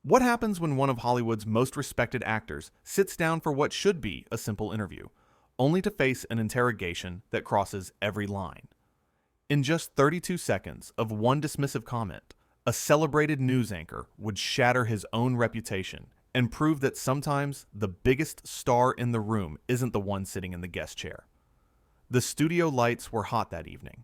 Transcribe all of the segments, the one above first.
What happens when one of Hollywood's most respected actors sits down for what should be a simple interview, only to face an interrogation that crosses every line? In just 32 seconds of one dismissive comment, a celebrated news anchor would shatter his own reputation and prove that sometimes the biggest star in the room isn't the one sitting in the guest chair. The studio lights were hot that evening.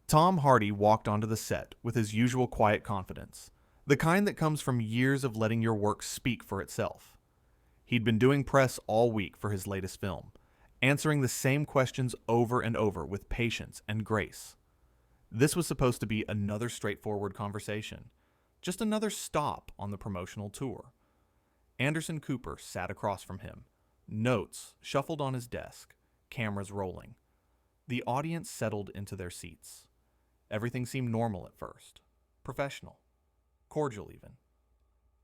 Tom Hardy walked onto the set with his usual quiet confidence, the kind that comes from years of letting your work speak for itself. He'd been doing press all week for his latest film, answering the same questions over and over with patience and grace. This was supposed to be another straightforward conversation, just another stop on the promotional tour. Anderson Cooper sat across from him, notes shuffled on his desk, cameras rolling. The audience settled into their seats. Everything seemed normal at first, professional, cordial even.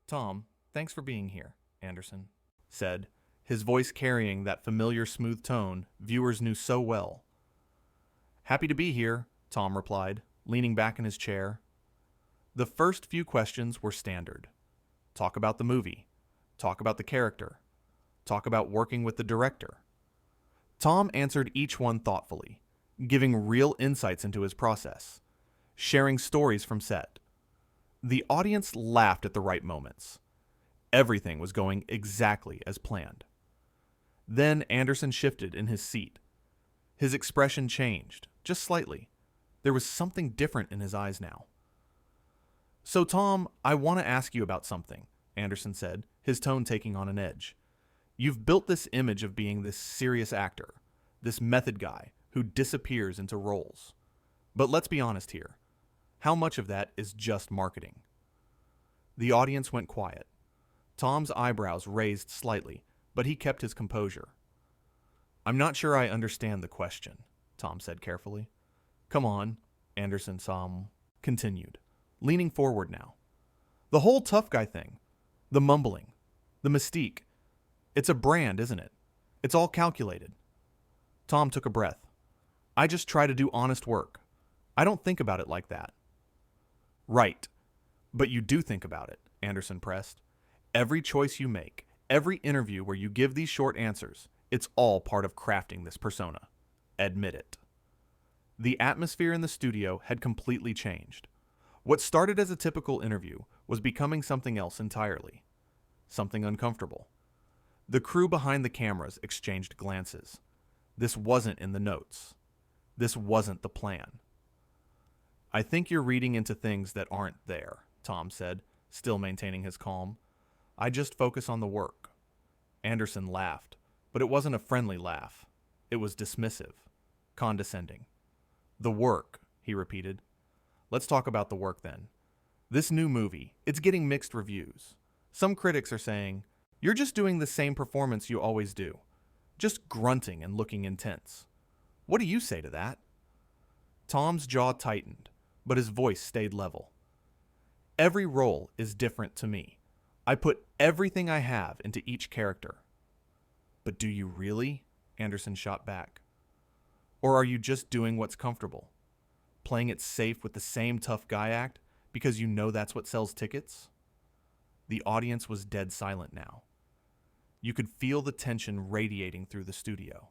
"Tom, thanks for being here," Anderson said, his voice carrying that familiar smooth tone viewers knew so well. "Happy to be here," Tom replied, leaning back in his chair. The first few questions were standard. Talk about the movie. Talk about the character. Talk about working with the director. Tom answered each one thoughtfully, giving real insights into his process, sharing stories from set. The audience laughed at the right moments. Everything was going exactly as planned. Then Anderson shifted in his seat. His expression changed, just slightly. There was something different in his eyes now. "So, Tom, I want to ask you about something," Anderson said, his tone taking on an edge. "You've built this image of being this serious actor, this method guy who disappears into roles. But let's be honest here. How much of that is just marketing?" The audience went quiet. Tom's eyebrows raised slightly, but he kept his composure. "I'm not sure I understand the question," Tom said carefully. "Come on," Anderson continued, leaning forward now. "The whole tough guy thing, the mumbling, the mystique, it's a brand, isn't it? It's all calculated." Tom took a breath. "I just try to do honest work. I don't think about it like that." "Right, but you do think about it," Anderson pressed. "Every choice you make, every interview where you give these short answers, it's all part of crafting this persona. Admit it." The atmosphere in the studio had completely changed. What started as a typical interview was becoming something else entirely. Something uncomfortable. The crew behind the cameras exchanged glances. This wasn't in the notes. This wasn't the plan. "I think you're reading into things that aren't there," Tom said, still maintaining his calm. "I just focus on the work." Anderson laughed, but it wasn't a friendly laugh. It was dismissive, condescending. "The work," he repeated. "Let's talk about the work then. This new movie, it's getting mixed reviews. Some critics are saying, you're just doing the same performance you always do, just grunting and looking intense. What do you say to that?" Tom's jaw tightened, but his voice stayed level. "Every role is different to me. I put everything I have into each character." "But do you really?" Anderson shot back. "Or are you just doing what's comfortable? Playing it safe with the same tough guy act because you know that's what sells tickets?" The audience was dead silent now. You could feel the tension radiating through the studio.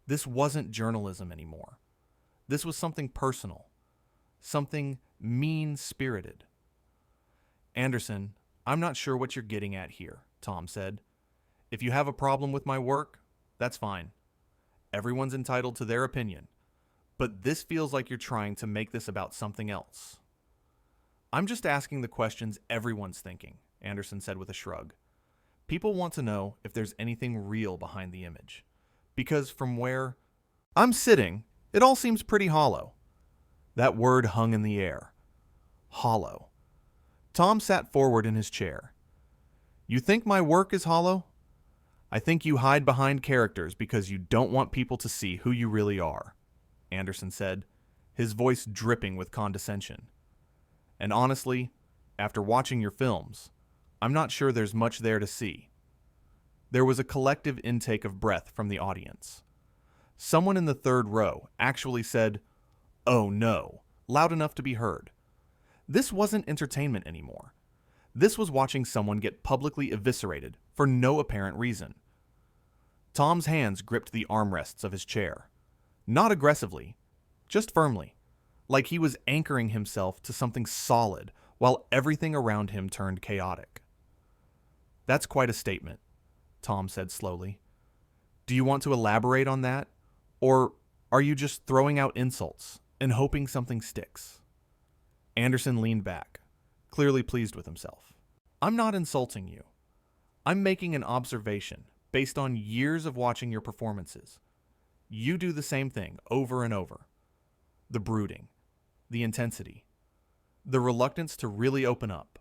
This wasn't journalism anymore. This was something personal, something mean-spirited. "Anderson, I'm not sure what you're getting at here," Tom said. "If you have a problem with my work, that's fine. Everyone's entitled to their opinion. But this feels like you're trying to make this about something else." "I'm just asking the questions everyone's thinking," Anderson said with a shrug. "People want to know if there's anything real behind the image. Because from where I'm sitting, it all seems pretty hollow." That word hung in the air. Hollow. Tom sat forward in his chair. "You think my work is hollow? I think you hide behind characters because you don't want people to see who you really are," Anderson said, his voice dripping with condescension. "And honestly, after watching your films, I'm not sure there's much there to see." There was a collective intake of breath from the audience. Someone in the third row actually said, "Oh no," loud enough to be heard. This wasn't entertainment anymore. This was watching someone get publicly eviscerated for no apparent reason. Tom's hands gripped the armrests of his chair. Not aggressively, just firmly, like he was anchoring himself to something solid while everything around him turned chaotic. "That's quite a statement," Tom said slowly. "Do you want to elaborate on that? Or are you just throwing out insults and hoping something sticks?" Anderson leaned back, clearly pleased with himself. "I'm not insulting you. I'm making an observation based on years of watching your performances. You do the same thing over and over. The brooding, the intensity, the reluctance to really open up.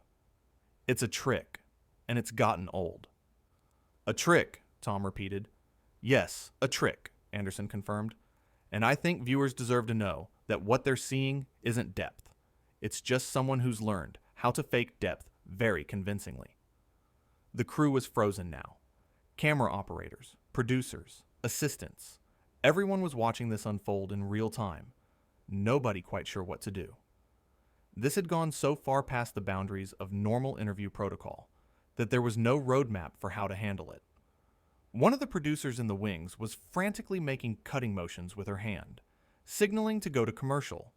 It's a trick, and it's gotten old." "A trick," Tom repeated. "Yes, a trick," Anderson confirmed. "And I think viewers deserve to know that what they're seeing isn't depth. It's just someone who's learned how to fake depth very convincingly." The crew was frozen now. Camera operators, producers, assistants. Everyone was watching this unfold in real time. Nobody quite sure what to do. This had gone so far past the boundaries of normal interview protocol that there was no roadmap for how to handle it. One of the producers in the wings was frantically making cutting motions with her hand, signaling to go to commercial,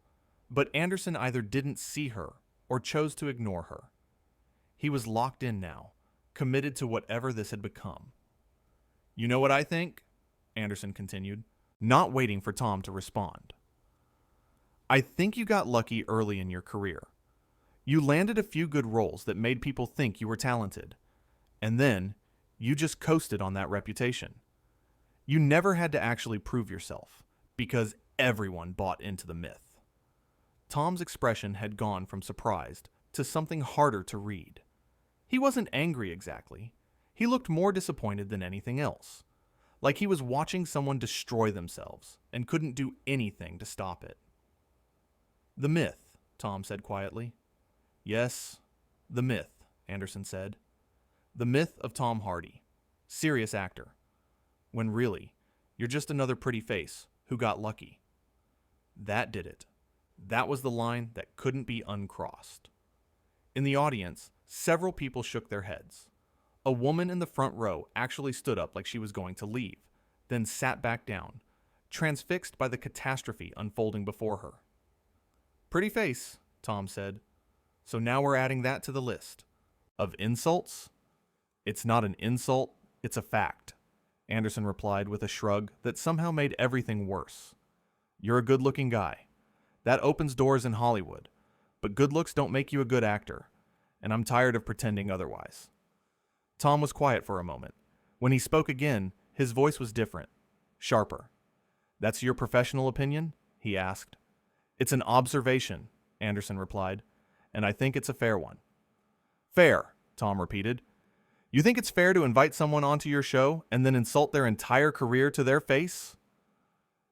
but Anderson either didn't see her or chose to ignore her. He was locked in now, committed to whatever this had become. "You know what I think?" Anderson continued, not waiting for Tom to respond. "I think you got lucky early in your career. You landed a few good roles that made people think you were talented, and then you just coasted on that reputation. You never had to actually prove yourself, because everyone bought into the myth." Tom's expression had gone from surprised to something harder to read. He wasn't angry exactly. He looked more disappointed than anything else, like he was watching someone destroy themselves and couldn't do anything to stop it. "The myth," Tom said quietly. "Yes, the myth," Anderson said. "The myth of Tom Hardy, serious actor, when really, you're just another pretty face who got lucky." That did it. That was the line that couldn't be uncrossed. In the audience, several people shook their heads. A woman in the front row actually stood up like she was going to leave, then sat back down, transfixed by the catastrophe unfolding before her. "Pretty face," Tom said. "So now we're adding that to the list. Of insults?" "It's not an insult, it's a fact," Anderson replied with a shrug that somehow made everything worse. "You're a good-looking guy. That opens doors in Hollywood, but good looks don't make you a good actor, and I'm tired of pretending otherwise." Tom was quiet for a moment. When he spoke again, his voice was different, sharper. "That's your professional opinion?" he asked. "It's an observation," Anderson replied, "and I think it's a fair one." "Fair," Tom repeated. "You think it's fair to invite someone onto your show and then insult their entire career to their face?"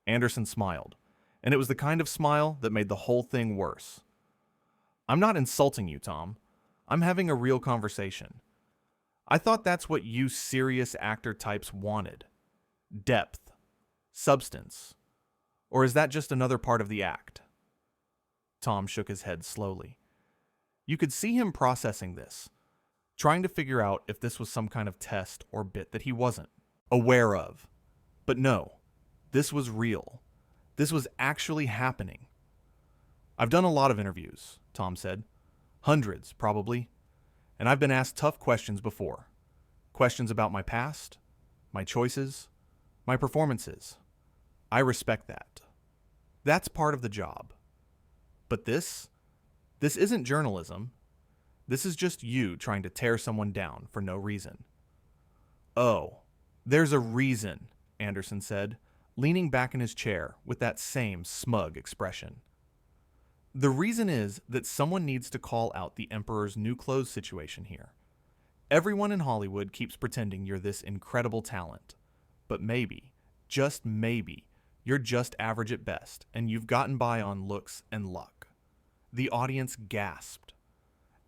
Anderson smiled, and it was the kind of smile that made the whole thing worse. "I'm not insulting you, Tom. I'm having a real conversation. I thought that's what you serious actor types wanted. Depth. Substance. Or is that just another part of the act?" Tom shook his head slowly. You could see him processing this, trying to figure out if this was some kind of test or bit that he wasn't aware of. But no, this was real. This was actually happening. "I've done a lot of interviews," Tom said. "Hundreds, probably. And I've been asked tough questions before. Questions about my past, my choices, my performances. I respect that. That's part of the job. But this isn't journalism. This is just you trying to tear someone down for no reason." "Oh, there's a reason," Anderson said, leaning back in his chair with that same smug expression. "The reason is that someone needs to call out the Emperor's new clothes situation here. Everyone in Hollywood keeps pretending you're this incredible talent. But maybe, just maybe, you're just average at best, and you've gotten by on looks and luck." The audience gasped.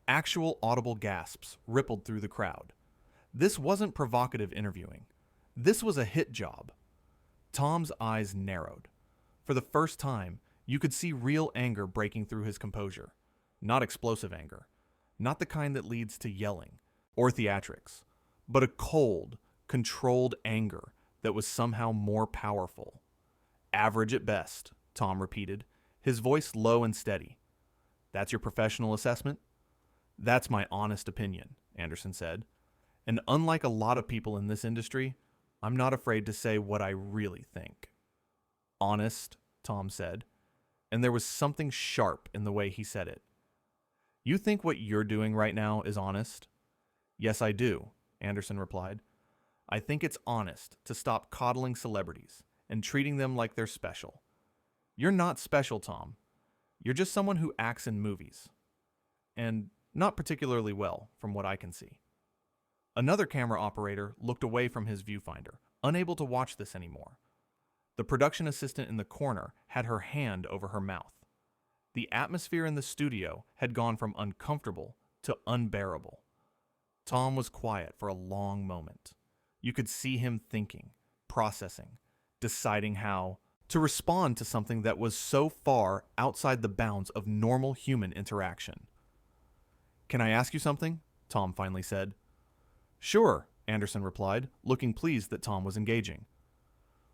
Actual audible gasps rippled through the crowd. This wasn't provocative interviewing. This was a hit job. Tom's eyes narrowed. For the first time, you could see real anger breaking through his composure. Not explosive anger, Not the kind that leads to yelling or theatrics, but a cold, controlled anger that was somehow more powerful. Average at best, Tom repeated, his voice low and steady. That's your professional assessment? That's my honest opinion, Anderson said. And unlike a lot of people in this industry, I'm not afraid to say what I really think. Honest, Tom said, and there was something sharp in the way he said it. You think what you're doing right now is honest? Yes, I do, Anderson replied. I think it's honest to stop coddling celebrities and treating them like they're special. You're not special, Tom. You're just someone who acts in movies. And not particularly well, from what I can see. Another camera operator looked away from his viewfinder, unable to watch this anymore. The production assistant in the corner had her hand over her mouth. The atmosphere in the studio had gone from uncomfortable to unbearable. Tom was quiet for a long moment. You could see him thinking, processing, deciding how to respond to something that was so far outside the bounds of normal human interaction. Can I ask you something? Tom finally said. Sure, Anderson replied, looking pleased that Tom was engaging.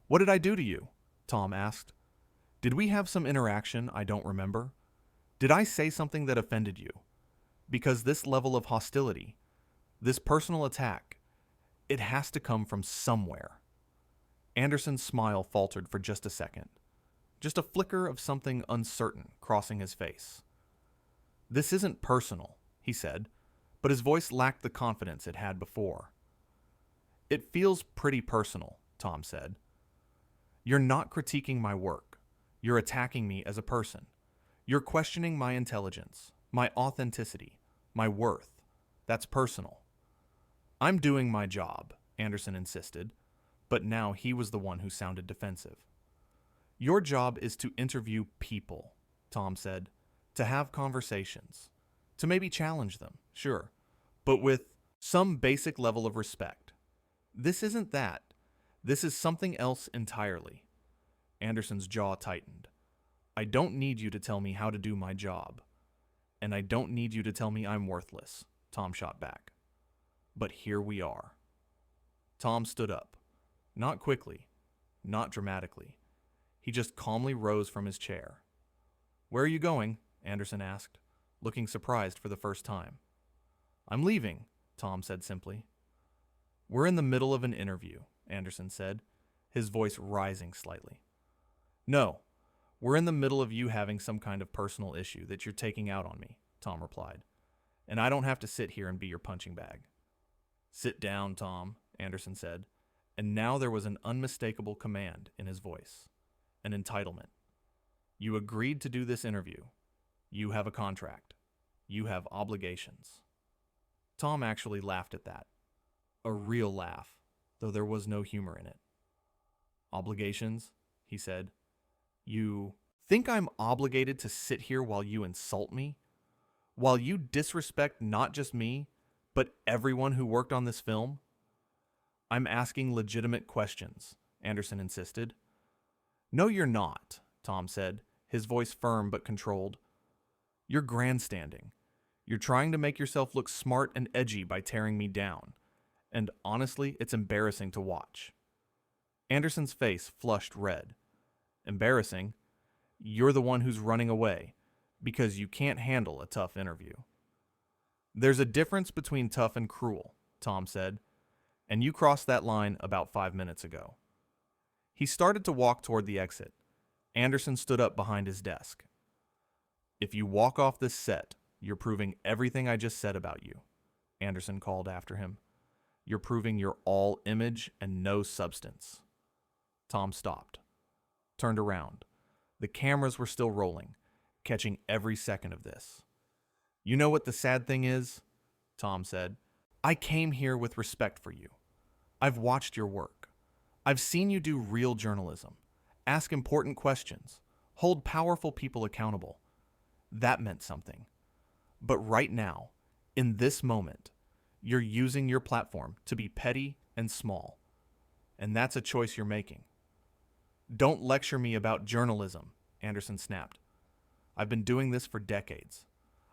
What did I do to you? Tom asked. Did we have some interaction I don't remember? Did I say something that offended you? Because this level of hostility, this personal attack, it has to come from somewhere. Anderson's smile faltered for just a second. Just a flicker of something uncertain crossing his face. This isn't personal, he said, but his voice lacked the confidence it had before. It feels pretty personal, Tom said. You're not critiquing my work. You're attacking me as a person. You're questioning my intelligence, my authenticity, my worth. That's personal. I'm doing my job, Anderson insisted, but now he was the one who sounded defensive. Your job is to interview people, Tom said, to have conversations, to maybe challenge them, sure, but with some basic level of respect. This isn't that. This is something else entirely. Anderson's jaw tightened. I don't need you to tell me how to do my job. And I don't need you to tell me I'm worthless, Tom shot back. But here we are. Tom stood up. Not quickly, not dramatically. He just calmly rose from his chair. Where are you going? Anderson asked, looking surprised for the first time. I'm leaving, Tom said simply. We're in the middle of an interview, Anderson said, his voice rising slightly. No, we're in the middle of you having some kind of personal issue that you're taking out on me, Tom replied. And I don't have to sit here and be your punching bag. Sit down, Tom, Anderson said, and now there was an unmistakable command in his voice, an entitlement. You agreed to do this interview. You have a contract. You have obligations. Tom actually laughed at that. A real laugh, though there was no humor in it. Obligations, he said. You think I'm obligated to sit here while you insult me? While you disrespect not just me, but everyone who worked on this film? I'm asking legitimate questions, Anderson insisted. No, you're not, Tom said, his voice firm but controlled. You're grandstanding. You're trying to make yourself look smart and edgy by tearing me down. And honestly, it's embarrassing to watch. Anderson's face flushed red. Embarrassing? You're the one who's running away because you can't handle a tough interview. There's a difference between tough and cruel, Tom said, and you crossed that line about 5 minutes ago. He started to walk toward the exit. Anderson stood up behind his desk. If you walk off this set, you're proving everything I just said about you, Anderson called after him. You're proving you're all image and no substance. Tom stopped, turned around. The cameras were still rolling, catching every second of this. You know what the sad thing is? Tom said. I came here with respect for you. I've watched your work. I've seen you do real journalism, ask important questions, hold powerful people accountable. That meant something. But right now, in this moment, you're using your platform to be petty and small. And that's a choice you're making. Don't lecture me about journalism, Anderson snapped. I've been doing this for decades.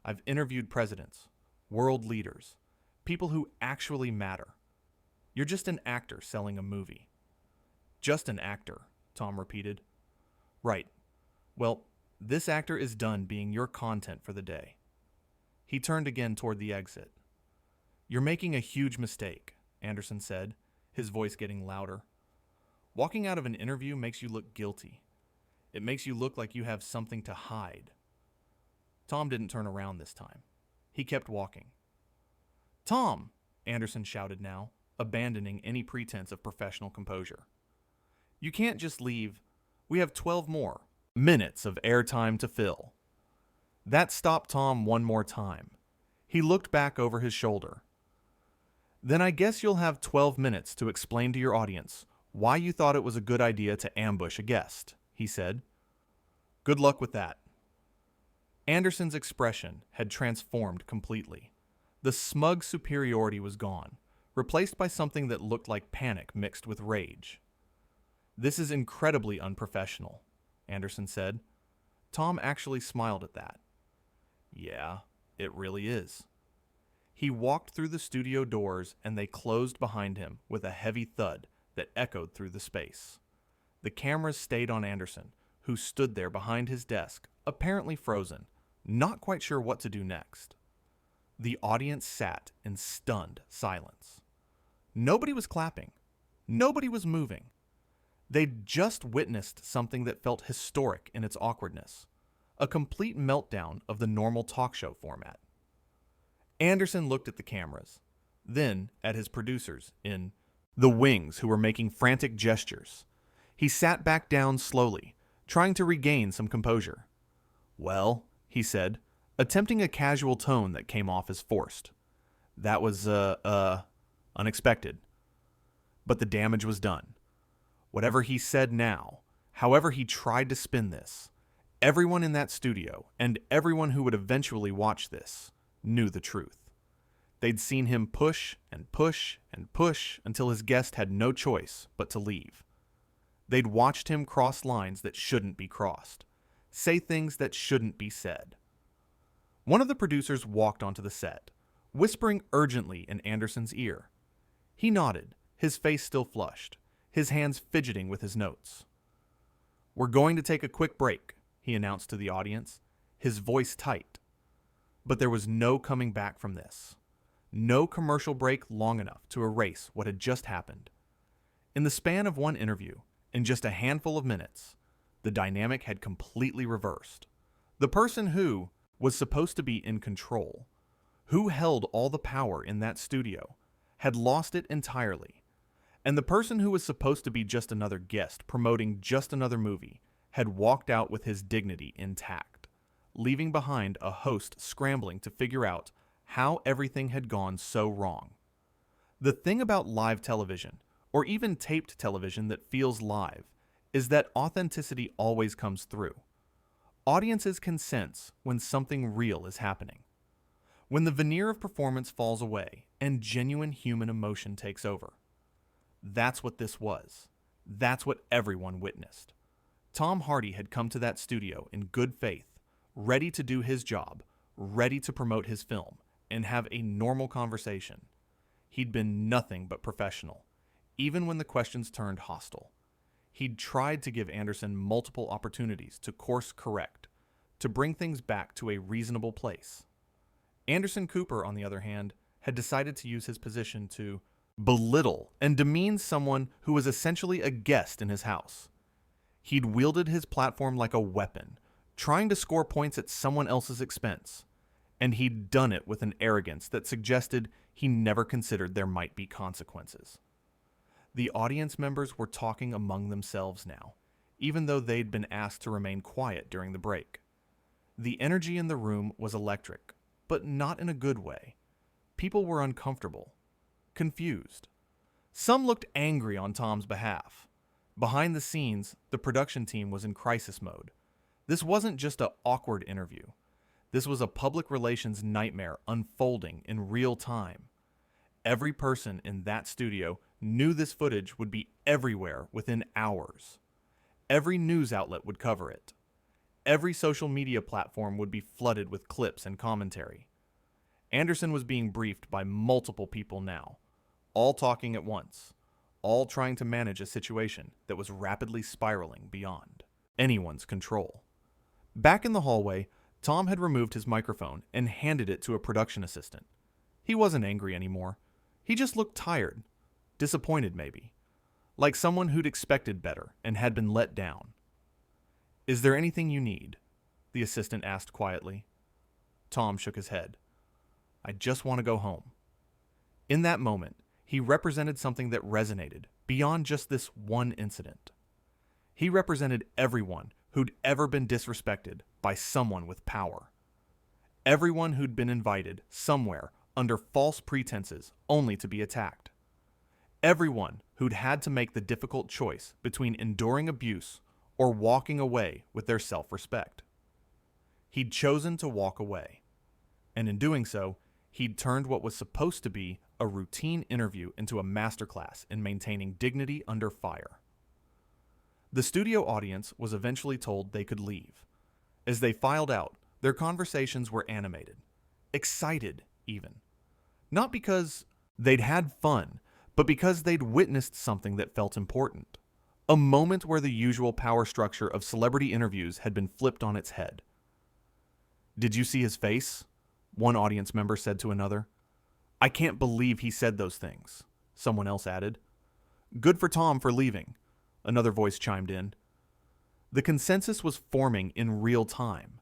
I've interviewed presidents, world leaders, people who actually matter. You're just an actor selling a movie. Just an actor, Tom repeated. Right. Well, this actor is done being your content for the day. He turned again toward the exit. You're making a huge mistake, Anderson said, his voice getting louder. Walking out of an interview makes you look guilty. It makes you look like you have something to hide. Tom didn't turn around this time. He kept walking. Tom, Anderson shouted now, abandoning any pretense of professional composure. You can't just leave. We have 12 more minutes of airtime to fill. That stopped Tom one more time. He looked back over his shoulder. Then I guess you'll have 12 minutes to explain to your audience why you thought it was a good idea to ambush a guest, he said. Good luck with that. Anderson's expression had transformed completely. The smug superiority was gone, replaced by something that looked like panic mixed with rage. This is incredibly unprofessional, Anderson said. Tom actually smiled at that. Yeah, it really is. He walked through the studio doors and they closed behind him with a heavy thud that echoed through the space. The cameras stayed on Anderson, who stood there behind his desk, apparently frozen, not quite sure what to do next. The audience sat in stunned silence. Nobody was clapping. Nobody was moving. They'd just witnessed something that felt historic in its awkwardness, a complete meltdown of the normal talk show format. Anderson looked at the cameras, then at his producers in the wings who were making frantic gestures. He sat back down slowly, trying to regain some composure. Well, he said, attempting a casual tone that came off as forced. That was, unexpected. But the damage was done. Whatever he said now, however he tried to spin this, everyone in that studio, and everyone who would eventually watch this, knew the truth. They'd seen him push and push and push until his guest had no choice but to leave. They'd watched him cross lines that shouldn't be crossed, say things that shouldn't be said. One of the producers walked onto the set, whispering urgently in Anderson's ear. He nodded, his face still flushed, his hands fidgeting with his notes. We're going to take a quick break, he announced to the audience, his voice tight. But there was no coming back from this. No commercial break long enough to erase what had just happened. In the span of one interview, in just a handful of minutes, the dynamic had completely reversed. The person who was supposed to be in control, who held all the power in that studio, had lost it entirely. And the person who was supposed to be just another guest promoting just another movie had walked out with his dignity intact, leaving behind a host scrambling to figure out how everything had gone so wrong. The thing about live television, or even taped television that feels live, is that authenticity always comes through. Audiences can sense when something real is happening. When the veneer of performance falls away and genuine human emotion takes over. That's what this was. That's what everyone witnessed. Tom Hardy had come to that studio in good faith, ready to do his job, ready to promote his film, and have a normal conversation. He'd been nothing but professional, even when the questions turned hostile. He'd tried to give Anderson multiple opportunities to course correct, to bring things back to a reasonable place. Anderson Cooper, on the other hand, had decided to use his position to belittle and demean someone who was essentially a guest in his house. He'd wielded his platform like a weapon, trying to score points at someone else's expense. And he'd done it with an arrogance that suggested he never considered there might be consequences. The audience members were talking among themselves now, even though they'd been asked to remain quiet during the break. The energy in the room was electric, but not in a good way. People were uncomfortable, confused. Some looked angry on Tom's behalf. Behind the scenes, the production team was in crisis mode. This wasn't just an awkward interview. This was a public relations nightmare unfolding in real time. Every person in that studio knew this footage would be everywhere within hours. Every news outlet would cover it. Every social media platform would be flooded with clips and commentary. Anderson was being briefed by multiple people now, all talking at once, all trying to manage a situation that was rapidly spiraling beyond anyone's control. Back in the hallway, Tom had removed his microphone and handed it to a production assistant. He wasn't angry anymore. He just looked tired, disappointed maybe, like someone who'd expected better and had been let down. "Is there anything you need?" the assistant asked quietly. Tom shook his head. "I just want to go home." In that moment, he represented something that resonated beyond just this one incident. He represented everyone who'd ever been disrespected by someone with power. Everyone who'd been invited somewhere under false pretenses only to be attacked. Everyone who'd had to make the difficult choice between enduring abuse or walking away with their self-respect. He'd chosen to walk away, and in doing so, he'd turned what was supposed to be a routine interview into a masterclass in maintaining dignity under fire. The studio audience was eventually told they could leave. As they filed out, their conversations were animated, excited even. Not because they'd had fun, but because they'd witnessed something that felt important. A moment where the usual power structure of celebrity interviews had been flipped on its head. "Did you see his face?" one audience member said to another. "I can't believe he said those things," someone else added. "Good for Tom for leaving," another voice chimed in. The consensus was forming in real time.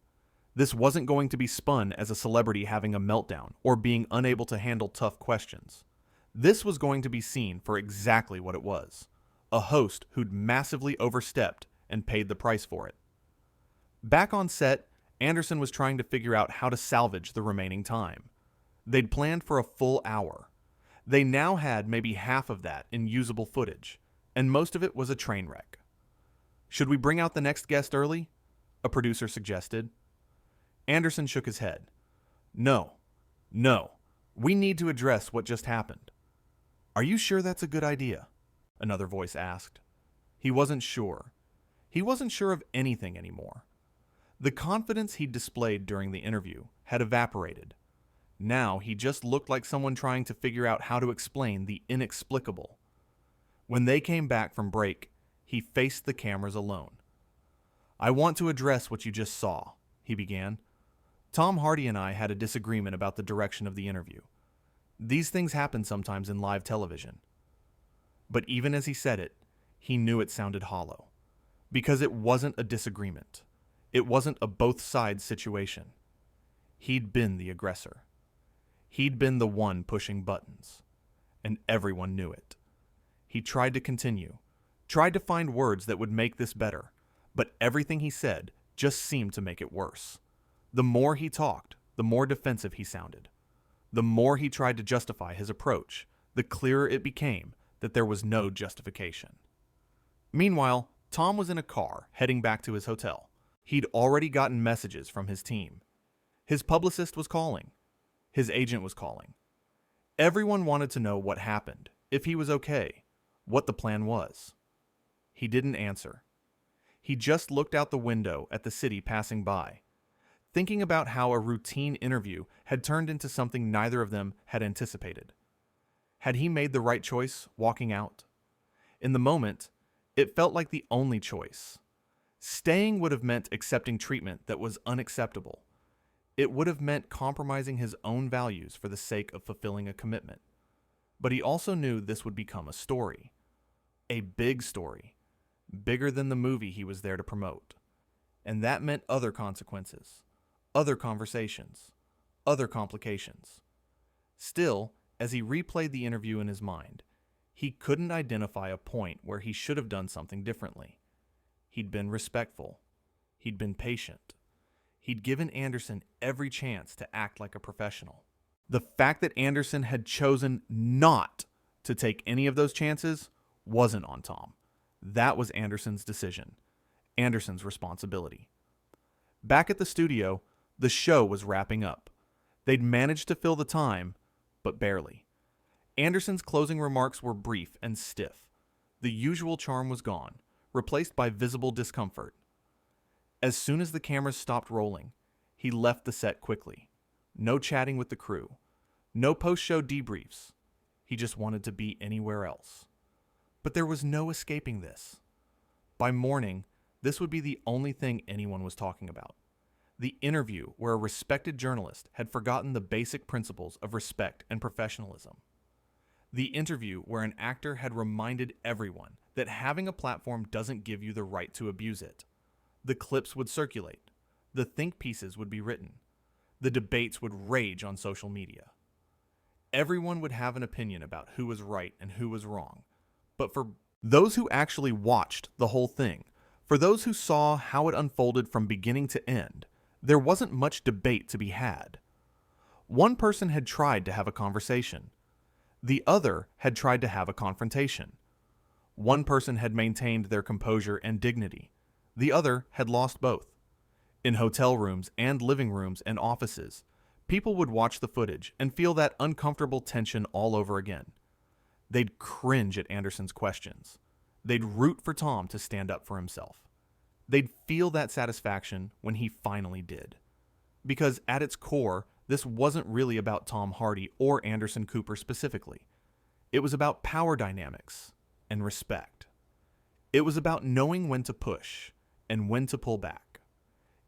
This wasn't going to be spun as a celebrity having a meltdown or being unable to handle tough questions. This was going to be seen for exactly what it was: a host who'd massively overstepped and paid the price for it. Back on set, Anderson was trying to figure out how to salvage the remaining time. They'd planned for a full hour. They now had maybe half of that in usable footage, and most of it was a train wreck. "Should we bring out the next guest early?" a producer suggested. Anderson shook his head. No, we need to address what just happened." "Are you sure that's a good idea?" another voice asked. He wasn't sure. He wasn't sure of anything anymore. The confidence he'd displayed during the interview had evaporated. Now he just looked like someone trying to figure out how to explain the inexplicable. When they came back from break, he faced the cameras alone. "I want to address what you just saw," he began. "Tom Hardy and I had a disagreement about the direction of the interview. These things happen sometimes in live television." But even as he said it, he knew it sounded hollow. Because it wasn't a disagreement. It wasn't a both sides situation. He'd been the aggressor. He'd been the one pushing buttons. And everyone knew it. He tried to continue, tried to find words that would make this better, but everything he said just seemed to make it worse. The more he talked, the more defensive he sounded. The more he tried to justify his approach, the clearer it became that there was no justification. Meanwhile, Tom was in a car heading back to his hotel. He'd already gotten messages from his team. His publicist was calling. His agent was calling. Everyone wanted to know what happened, if he was okay, what the plan was. He didn't answer. He just looked out the window at the city passing by, thinking about how a routine interview had turned into something neither of them had anticipated. Had he made the right choice walking out? In the moment, it felt like the only choice. Staying would have meant accepting treatment that was unacceptable. It would have meant compromising his own values for the sake of fulfilling a commitment. But he also knew this would become a story. A big story. Bigger than the movie he was there to promote. And that meant other consequences. Other conversations. Other complications. Still, as he replayed the interview in his mind, he couldn't identify a point where he should have done something differently. He'd been respectful. He'd been patient. He'd given Anderson every chance to act like a professional. The fact that Anderson had chosen not to take any of those chances wasn't on Tom. That was Anderson's decision. Anderson's responsibility. Back at the studio, the show was wrapping up. They'd managed to fill the time, but barely. Anderson's closing remarks were brief and stiff. The usual charm was gone, replaced by visible discomfort. As soon as the cameras stopped rolling, he left the set quickly. no chatting with the crew, no post-show debriefs. He just wanted to be anywhere else. But there was no escaping this. By morning, this would be the only thing anyone was talking about. The interview where a respected journalist had forgotten the basic principles of respect and professionalism. The interview where an actor had reminded everyone that having a platform doesn't give you the right to abuse it. The clips would circulate. The think pieces would be written. The debates would rage on social media. Everyone would have an opinion about who was right and who was wrong. But for those who actually watched the whole thing, for those who saw how it unfolded from beginning to end, there wasn't much debate to be had. One person had tried to have a conversation. The other had tried to have a confrontation. One person had maintained their composure and dignity. The other had lost both. In hotel rooms and living rooms and offices, people would watch the footage and feel that uncomfortable tension all over again. They'd cringe at Anderson's questions. They'd root for Tom to stand up for himself. They'd feel that satisfaction when he finally did. Because at its core, this wasn't really about Tom Hardy or Anderson Cooper specifically. It was about power dynamics and respect. It was about knowing when to push and when to pull back.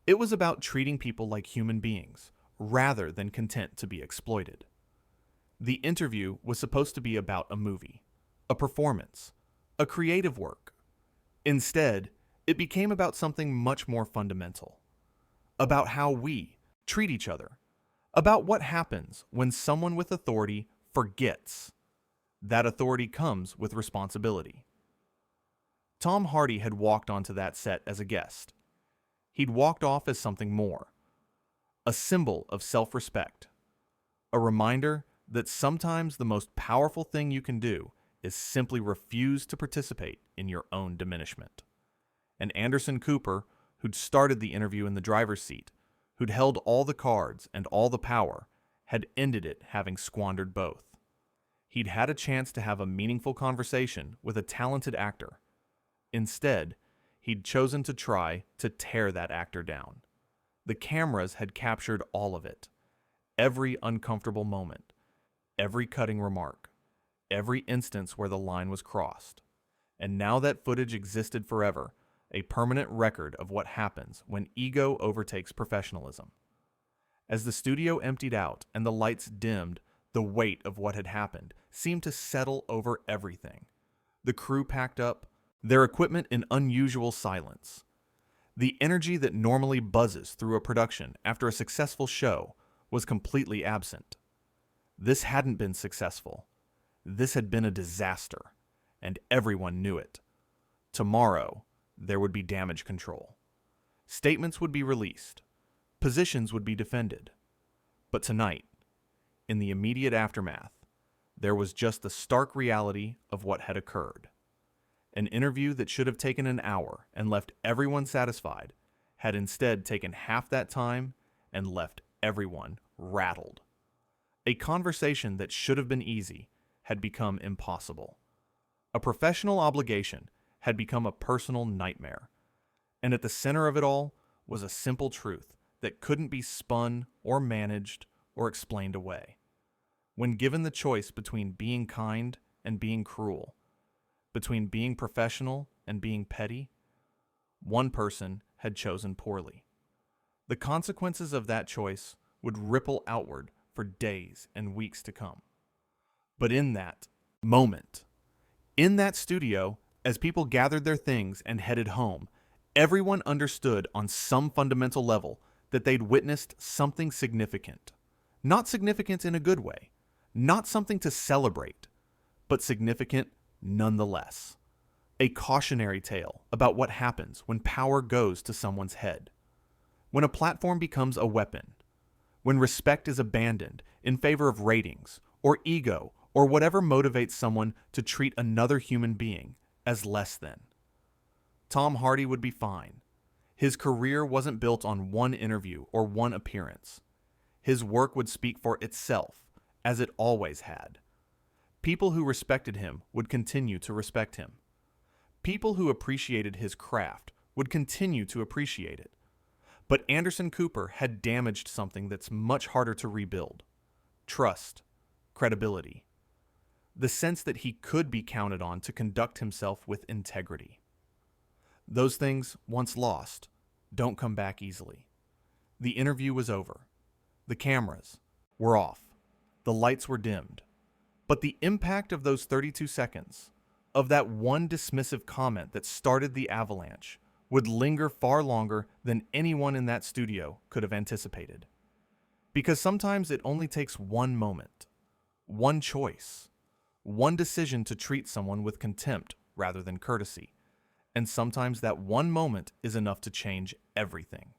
It was about treating people like human beings rather than content to be exploited. The interview was supposed to be about a movie, a performance, a creative work. Instead, it became about something much more fundamental. About how we treat each other. About what happens when someone with authority forgets. That authority comes with responsibility. Tom Hardy had walked onto that set as a guest. He'd walked off as something more. A symbol of self-respect. A reminder that sometimes the most powerful thing you can do is simply refuse to participate in your own diminishment. And Anderson Cooper, who'd started the interview in the driver's seat, who'd held all the cards and all the power, had ended it having squandered both. He'd had a chance to have a meaningful conversation with a talented actor. Instead, he'd chosen to try to tear that actor down. The cameras had captured all of it. Every uncomfortable moment. Every cutting remark. Every instance where the line was crossed. And now that footage existed forever, a permanent record of what happens when ego overtakes professionalism. As the studio emptied out and the lights dimmed, the weight of what had happened seemed to settle over everything. The crew packed up, their equipment in unusual silence. The energy that normally buzzes through a production after a successful show was completely absent. This hadn't been successful. This had been a disaster, and everyone knew it. Tomorrow, there would be damage control. Statements would be released. Positions would be defended. But tonight, in the immediate aftermath, there was just the stark reality of what had occurred. An interview that should have taken an hour and left everyone satisfied had instead taken half that time and left everyone rattled. A conversation that should have been easy had become impossible. A professional obligation had become a personal nightmare. And at the center of it all was a simple truth that couldn't be spun or managed or explained away. When given the choice between being kind and being cruel, between being professional and being petty, one person had chosen poorly. The consequences of that choice would ripple outward for days and weeks to come. But in that moment, in that studio, as people gathered their things and headed home, everyone understood on some fundamental level that they'd witnessed something significant. Not significant in a good way, not something to celebrate, but significant nonetheless. A cautionary tale about what happens when power goes to someone's head. When a platform becomes a weapon. When respect is abandoned in favor of ratings or ego or whatever motivates someone to treat another human being as less than. Tom Hardy would be fine. His career wasn't built on one interview or one appearance. His work would speak for itself, as it always had. People who respected him would continue to respect him. People who appreciated his craft would continue to appreciate it. But Anderson Cooper had damaged something that's much harder to rebuild: trust, credibility, the sense that he could be counted on to conduct himself with integrity. Those things, once lost, don't come back easily. The interview was over. The cameras were off. The lights were dimmed. But the impact of those 32 seconds, of that one dismissive comment that started the avalanche, would linger far longer than anyone in that studio could have anticipated. Because sometimes it only takes one moment, one choice, one decision to treat someone with contempt rather than courtesy. And sometimes that one moment is enough to change everything.